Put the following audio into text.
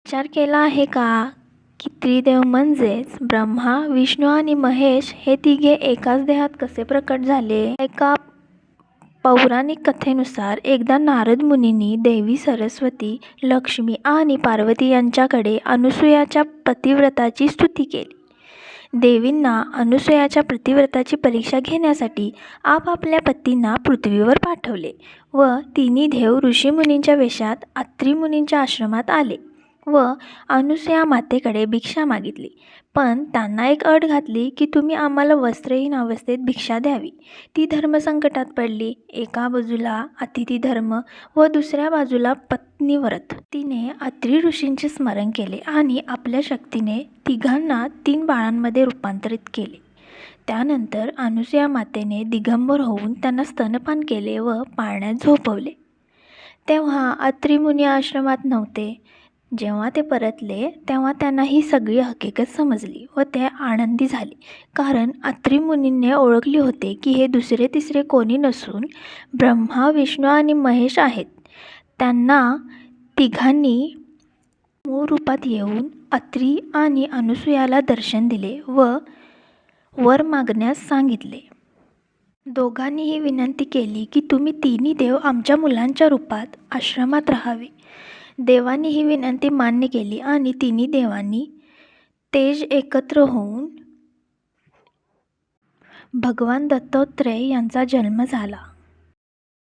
विचार केला आहे का की त्रिदेव म्हणजेच ब्रह्मा, विष्णू आणि महेश हे तिघे एकाच देहात कसे प्रकट झाले? एका पौराणिक कथेनुसार एकदा नारद मुनींनी देवी सरस्वती, लक्ष्मी आणि पार्वती यांच्याकडे अनुसूयाच्या पतिव्रताची स्तुती केली. देवींना अनुसूयाच्या पतिव्रताची परीक्षा घेण्यासाठी आपापल्या पतींना पृथ्वीवर पाठवले व तिन्ही देव ऋषीमुनींच्या वेशात अत्री मुनींच्या आश्रमात आले व अनुसूया मातेकडे भिक्षा मागितली. पण त्यांना एक अट घातली की तुम्ही आम्हाला वस्त्रहीन अवस्थेत भिक्षा द्यावी. ती धर्मसंकटात पडली. एका बाजूला अतिथी धर्म व दुसऱ्या बाजूला पत्नीव्रत. तिने अत्री ऋषींचे स्मरण केले आणि आपल्या शक्तीने तिघांना 3 बाळांमध्ये रूपांतरित केले. त्यानंतर अनुसूया मातेने दिगंबर होऊन त्यांना स्तनपान केले व पाळण्यात झोपवले. तेव्हा अत्री मुनी आश्रमात नव्हते. जेव्हा ते परतले तेव्हा त्यांना ही सगळी हकीकत समजली व ते आनंदी झाले, कारण अत्री मुनींनी ओळखले होते की हे दुसरे तिसरे कोणी नसून ब्रह्मा, विष्णू आणि महेश आहेत. त्यांना तिघांनी मूळ रूपात येऊन अत्री आणि अनुसूयाला दर्शन दिले व वर मागण्यास सांगितले. दोघांनीही विनंती केली की तुम्ही तिन्ही देव आमच्या मुलांच्या रूपात आश्रमात राहावे. देवांनी ही विनंती मान्य केली आणि तिन्ही देवांनी तेज एकत्र होऊन भगवान दत्तात्रय यांचा जन्म झाला.